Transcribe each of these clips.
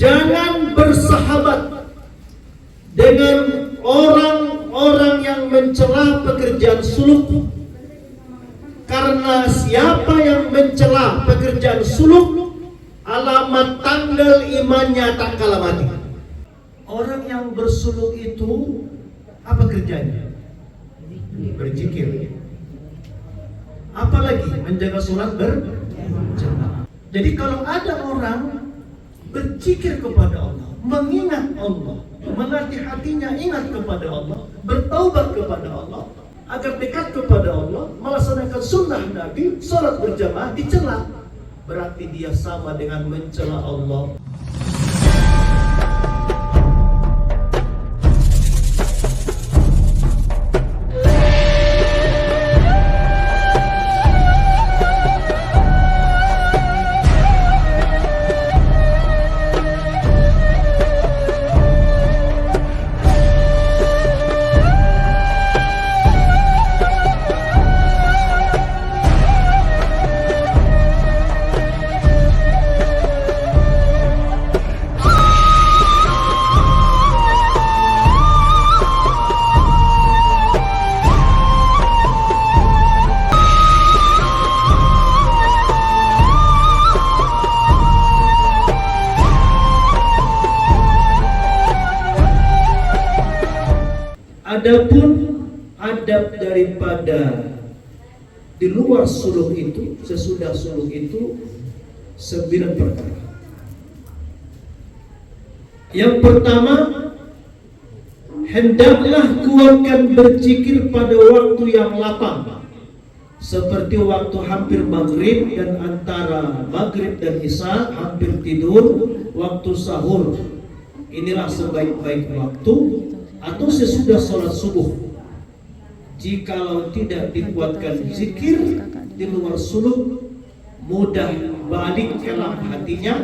Jangan bersahabat dengan orang-orang yang mencela pekerjaan suluk, karena siapa yang mencela pekerjaan suluk, alamat tanggal imannya tak kalah mati. Orang yang bersuluk itu apa kerjanya? Berzikir. Apalagi menjaga sholat berjamaah. Jadi kalau ada orang berzikir kepada Allah, mengingat Allah, melatih hatinya ingat kepada Allah, bertaubat kepada Allah, agar dekat kepada Allah, melaksanakan sunnah Nabi, sholat berjamaah, dicela, berarti dia sama dengan mencela Allah. Adapun adab daripada di luar suluk itu, sesudah suluk itu 9 perkara. Yang pertama, hendaklah kuatkan berzikir pada waktu yang lapang, seperti waktu hampir maghrib dan antara maghrib dan isya, hampir tidur, waktu sahur. Inilah sebaik-baik waktu, atau sesudah sholat subuh. Jikalau tidak dikuatkan zikir di luar suluk, mudah balik kelam hatinya.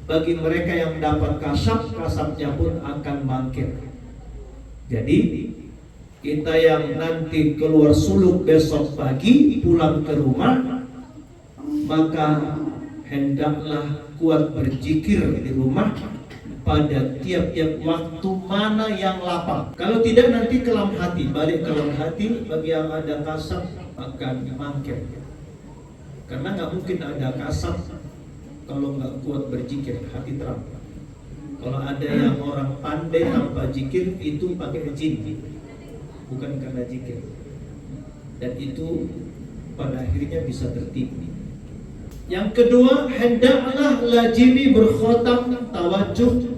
Bagi mereka yang dapat kasab, kasabnya pun akan bangkit. Jadi kita yang nanti keluar suluk besok pagi pulang ke rumah, maka hendaklah kuat berzikir di rumah pada tiap-tiap waktu mana yang lapang. Kalau tidak nanti kelam hati, balik kelam hati. Bagi yang ada kasab akan mangkir, karena nggak mungkin ada kasab kalau nggak kuat berzikir, hati terang. Kalau ada yang orang pandai tanpa zikir, itu pakai jin, bukan karena zikir, dan itu pada akhirnya bisa tertipu. Yang kedua, hendaklah lazimi berkhotam tawajuh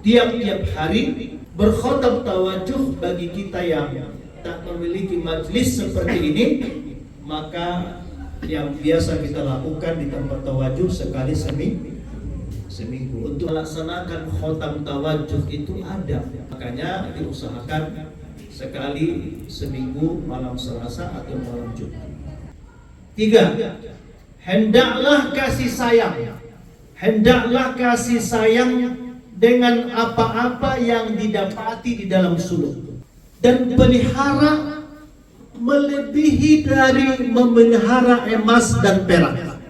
tiap-tiap hari. Berkhotam tawajuh bagi kita yang tak memiliki majlis seperti ini, maka yang biasa kita lakukan di tempat tawajuh sekali seminggu. Untuk melaksanakan khotam tawajuh itu ada, makanya diusahakan sekali seminggu, malam Selasa atau malam Jumat. 3. Hendaklah kasih sayang. Hendaklah kasih sayang dengan apa-apa yang didapati di dalam suluk, dan pelihara melebihi dari memelihara emas dan perak.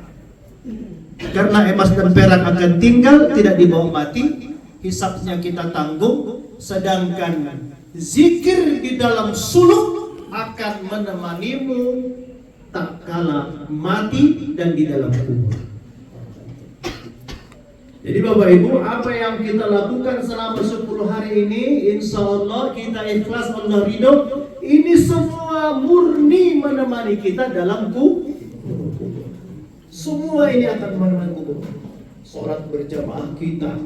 Karena emas dan perak akan tinggal, tidak dibawa mati, hisabnya kita tanggung. Sedangkan zikir di dalam suluk akan menemanimu tak kala mati dan di dalam kubur. Jadi Bapak Ibu, apa yang kita lakukan selama 10 hari ini, insya Allah kita ikhlas, Allah ridho. Ini semua murni menemani kita dalam kubur. Semua ini akan menemani kubur. Sholat berjamaah kita,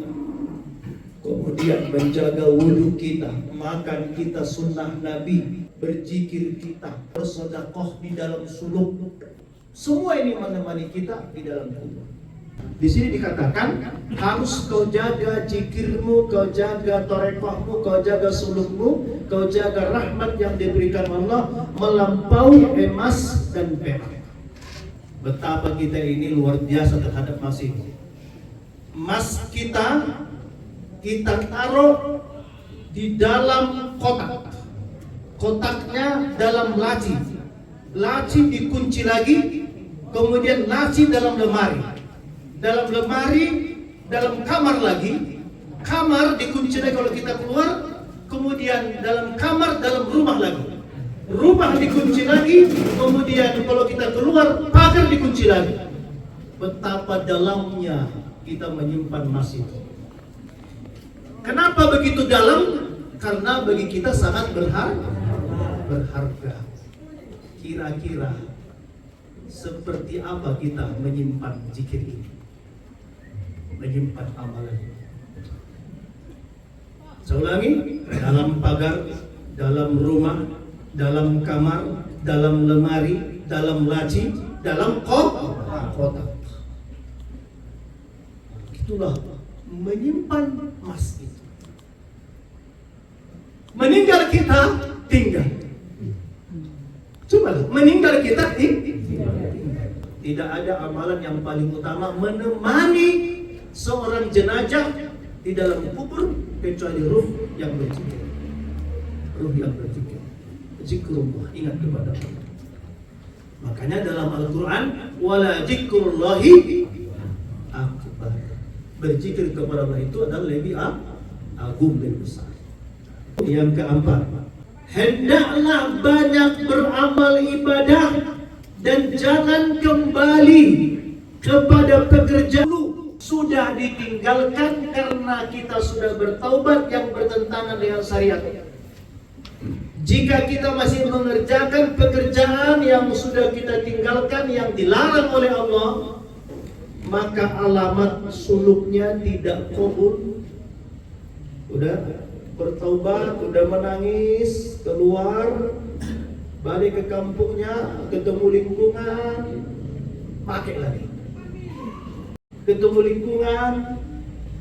kemudian menjaga wudhu kita, makan kita sunnah Nabi, berzikir kita, bersedekah di dalam suluk. Semua ini menemani kita di dalam kubur. Di sini dikatakan harus kau jaga zikirmu, kau jaga torekahmu, kau jaga sulukmu, kau jaga rahmat yang diberikan Allah melampaui emas dan perak. Betapa kita ini luar biasa terhadap emas ini. Emas kita taruh di dalam kotak. Kotaknya dalam laci. Laci dikunci lagi, kemudian laci dalam lemari. Dalam lemari dalam kamar lagi, kamar dikunci lagi kalau kita keluar, kemudian dalam kamar, dalam rumah lagi, rumah dikunci lagi, kemudian kalau kita keluar, pagar dikunci lagi. Betapa dalamnya kita menyimpan emas itu. Kenapa begitu dalam? Karena bagi kita sangat berharga. Kira-kira seperti apa kita menyimpan zikir ini, menyimpan amalan ini? Saya ulangi, dalam pagar, dalam rumah, dalam kamar, dalam lemari, dalam laci, dalam kotak. Itulah menyimpan emas itu. Meninggal kita tinggal. Coba meninggal kita tinggal. Tidak ada amalan yang paling utama menemani seorang jenazah di dalam kubur kecuali ruh yang berzikir. Ruh yang berzikir. Zikrullah, ingat kepada Allah. Makanya dalam Al-Quran, wala zikrullahi akbar. Berzikir kepada Allah itu adalah lebih agung, lebih besar. Yang keempat, hendaklah banyak beramal ibadah dan jangan kembali kepada pekerjaan sudah ditinggalkan karena kita sudah bertaubat yang bertentangan dengan syariat. Jika kita masih mengerjakan pekerjaan yang sudah kita tinggalkan yang dilarang oleh Allah, maka alamat suluknya tidak qabul. Udah bertaubat, udah menangis, keluar, balik ke kampungnya, ketemu lingkungan, pakai lagi. Ketemu lingkungan,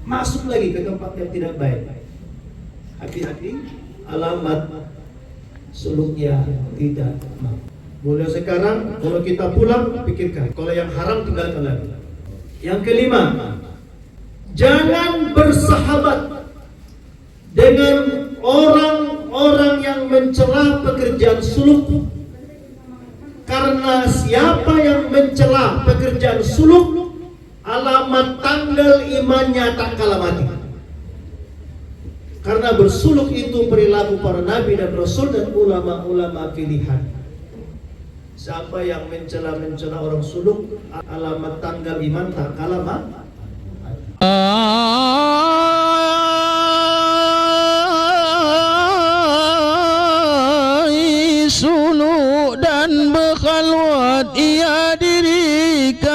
masuk lagi ke tempat yang tidak baik. Hati-hati, alamat suluknya tidak mau. Mulai sekarang, kalau kita pulang, pikirkan. Kalau yang haram, tinggalkan lagi. Yang kelima, jangan bersahabat dengan orang-orang yang mencela pekerjaan suluk. Karena siapa yang mencela pekerjaan suluk, alamat tanggal imannya tak kalah mati. Karena bersuluk itu perilaku para nabi dan rasul dan ulama-ulama pilihan. Siapa yang mencela orang suluk, alamat tanggal iman tak kalah mati. Suluk dan berkhalwat ia dirikan.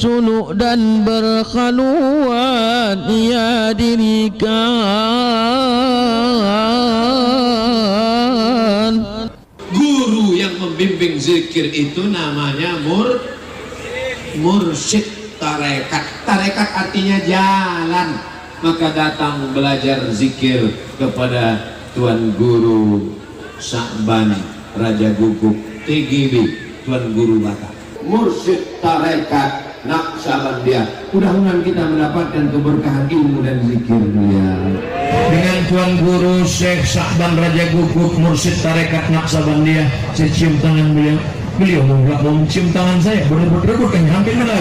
Suluk dan berkhalwat ia dirikan. Guru yang membimbing zikir itu namanya mursyid tarekat. Tarekat artinya jalan. Maka datang belajar zikir kepada Tuan Guru Sa'ban Raja Guguk TGB, Tuan Guru Batak. Mursyid tarekat Naqsabandiyah. Mudah-mudahan kita mendapatkan keberkahan ilmu dan zikirnya. Dengan Tuan Guru Syekh Sa'ban Raja Guguk, Mursyid tarekat Naqsabandiyah, saya cium tangan beliau. Beliau mau mencium tangan saya, berebut-rebut kan hampir kena.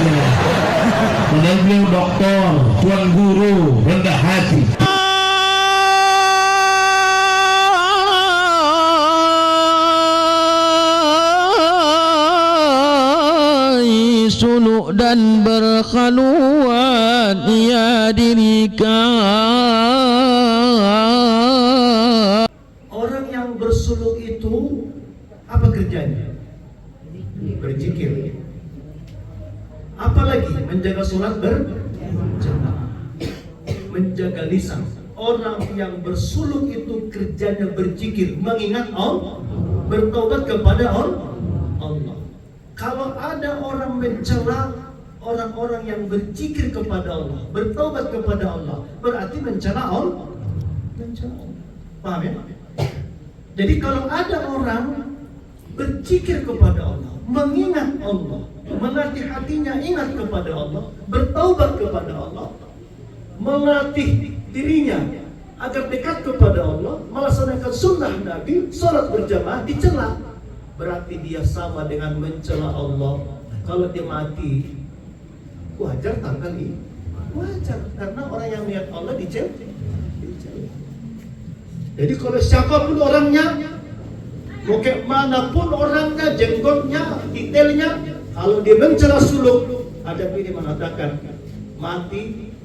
Padahal beliau doktor, Tuan Guru, rendah hati. Suluk dan berkhalwat ia dirikan. Orang yang bersuluk itu apa kerjanya? Berzikir. Apalagi menjaga sholat berjamaah, menjaga lisan. Orang yang bersuluk itu kerjanya berzikir, mengingat Allah, bertobat kepada Allah. Kalau ada orang mencela orang-orang yang berzikir kepada Allah, bertobat kepada Allah, berarti mencela Allah. Paham ya? Jadi kalau ada orang berzikir kepada Allah, mengingat Allah, melatih hatinya ingat kepada Allah, bertaubat kepada Allah, melatih dirinya agar dekat kepada Allah, melaksanakan sunnah Nabi, sholat berjamaah dicela, berarti dia sama dengan mencela Allah. Kalau dia mati, wajar tanggal ini, wajar, karena orang yang melihat Allah dicela. Jadi kalau siapapun orangnya, mau kayak manapun orangnya, jenggotnya, detailnya, kalau dia mencela suluk, ada ini mengatakan mati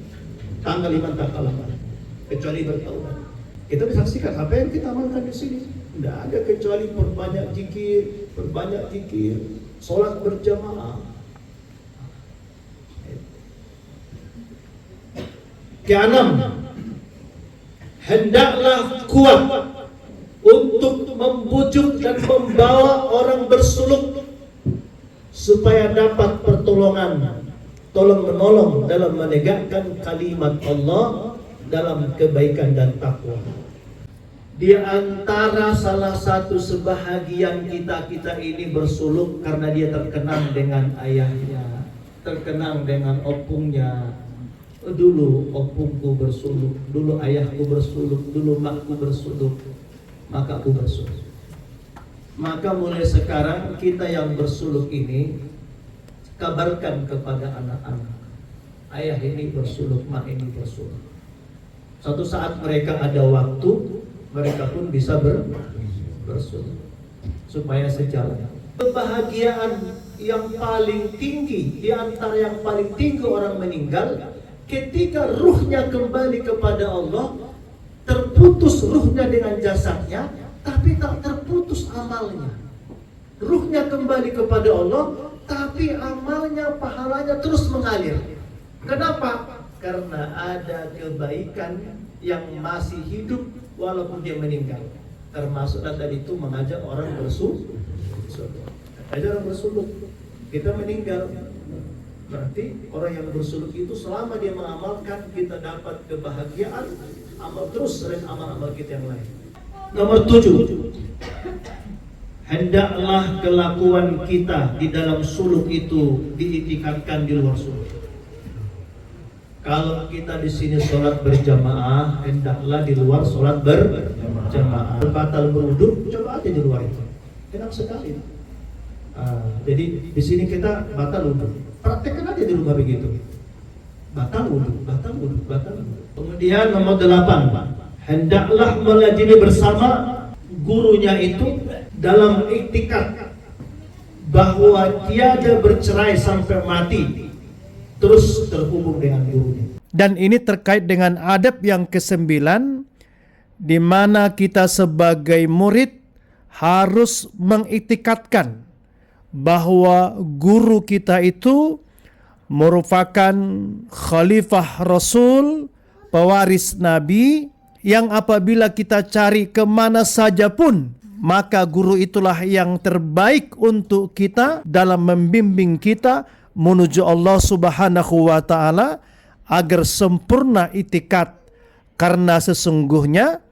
tanggal 5 tanggal 8, kecuali bertaubat. Kita bisa saksikan apa yang kita amalkan di sini. Tidak ada kecuali perbanyak zikir, sholat berjamaah. Keenam, hendaklah kuat untuk membujuk dan membawa orang bersuluk supaya dapat pertolongan, tolong menolong dalam menegakkan kalimat Allah dalam kebaikan dan takwa. Di antara salah satu sebahagian kita ini bersuluk karena dia terkenang dengan ayahnya, terkenang dengan opungnya. Dulu opungku bersuluk, dulu ayahku bersuluk, dulu makku bersuluk, maka aku bersuluk. Maka mulai sekarang kita yang bersuluk ini kabarkan kepada anak-anak, ayah ini bersuluk, mak ini bersuluk. Suatu saat mereka ada waktu, mereka pun bisa bersuluk supaya sejalan. Kebahagiaan yang paling tinggi, di antara yang paling tinggi orang meninggal, ketika ruhnya kembali kepada Allah, terputus ruhnya dengan jasadnya, tapi tak terputus amalnya. Ruhnya kembali kepada Allah, tapi amalnya, pahalanya terus mengalir. Kenapa? Karena ada kebaikan yang masih hidup walaupun dia meninggal. Termasuk tadi itu mengajak orang bersuluk. Ajak orang bersuluk. Kita meninggal, berarti orang yang bersuluk itu selama dia mengamalkan, kita dapat kebahagiaan, amal terus selain amal-amal kita yang lain. Nomor 7, hendaklah kelakuan kita di dalam suluk itu diitikadkan di luar suluk. Kalau kita di sini sholat berjamaah, hendaklah di luar sholat berjamaah. Batal berwudu, coba aja di luar itu, enak sekali. Jadi di sini kita batal wudu, praktekkan aja di rumah begitu. Batal wudu. Kemudian nomor 8, hendaklah melajini bersama gurunya itu dalam iktikad bahwa tiada bercerai sampai mati, terus terhubung dengan gurunya. Dan ini terkait dengan adab yang ke-9, di mana kita sebagai murid harus mengiktikadkan bahwa guru kita itu merupakan khalifah Rasul, pewaris Nabi, yang apabila kita cari kemana saja pun, maka guru itulah yang terbaik untuk kita dalam membimbing kita menuju Allah Subhanahu wa ta'ala agar sempurna itikad. Karena sesungguhnya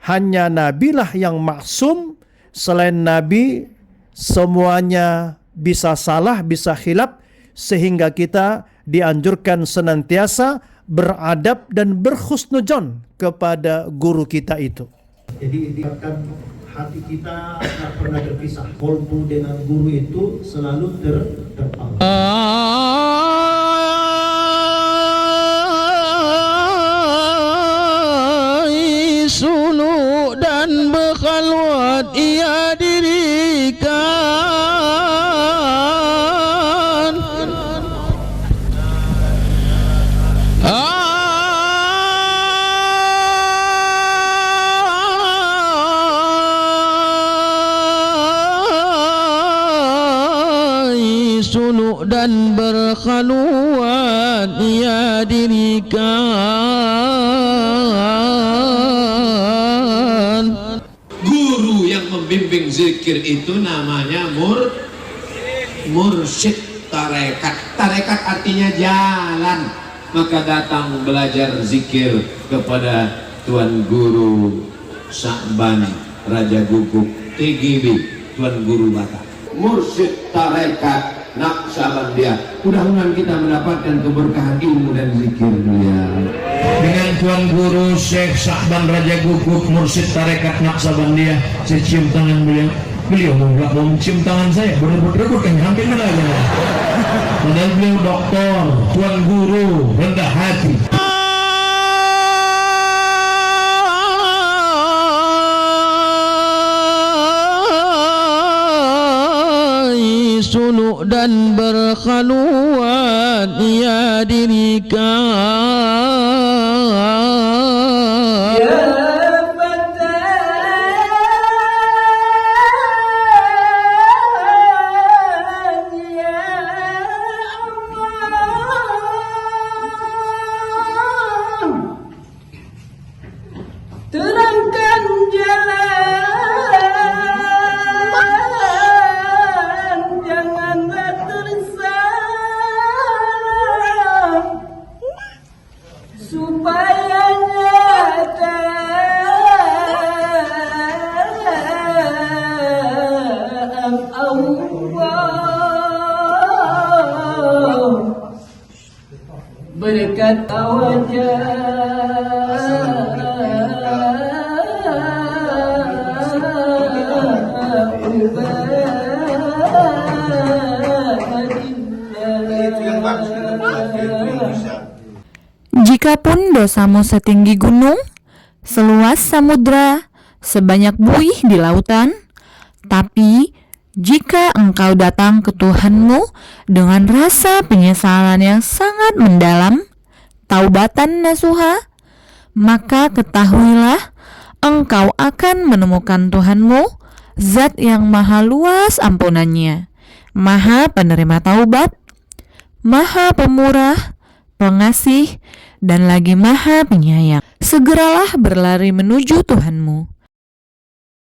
hanya Nabilah yang maksum, selain Nabi semuanya bisa salah, bisa khilaf, sehingga kita dianjurkan senantiasa beradab dan berhusnudzon kepada guru kita itu. Jadi ikatkan hati kita tak pernah terpisah. Kolbu dengan guru itu selalu terpaut. Suluk dan berkhalwat ia dirikan. Suluk dan berkhalwat ia dirikan. Guru yang membimbing zikir itu namanya mursyid tarekat. Tarekat artinya jalan. Maka datang belajar zikir kepada Tuan Guru Sa'ban Raja Guguk TGB, Tuan Guru Batak, Mursyid Tarekat Naqsabandiyah. Mudah-mudahan kita mendapatkan keberkahan ilmu dan zikir beliau. Dengan Tuan Guru Syekh Sa'ban Raja Gugup Mursyid Tarekat Naqsabandiyah, saya cium tangan beliau. Beliau nggak mau mencium tangan saya, berebut-rebut kan hampir aja. Padahal beliau doktor, Tuan Guru, rendah hati. Suluk dan berkhaluan ia dirikan. Terangkan jalan, janganlah tersesat, supaya nyata Allah berkat wajah. Jikapun dosamu setinggi gunung, seluas samudra, sebanyak buih di lautan, tapi jika engkau datang ke Tuhanmu dengan rasa penyesalan yang sangat mendalam, taubatan nasuha, maka ketahuilah engkau akan menemukan Tuhanmu, Zat yang maha luas ampunannya, maha penerima taubat, maha pemurah, pengasih, dan lagi maha penyayang. Segeralah berlari menuju Tuhanmu.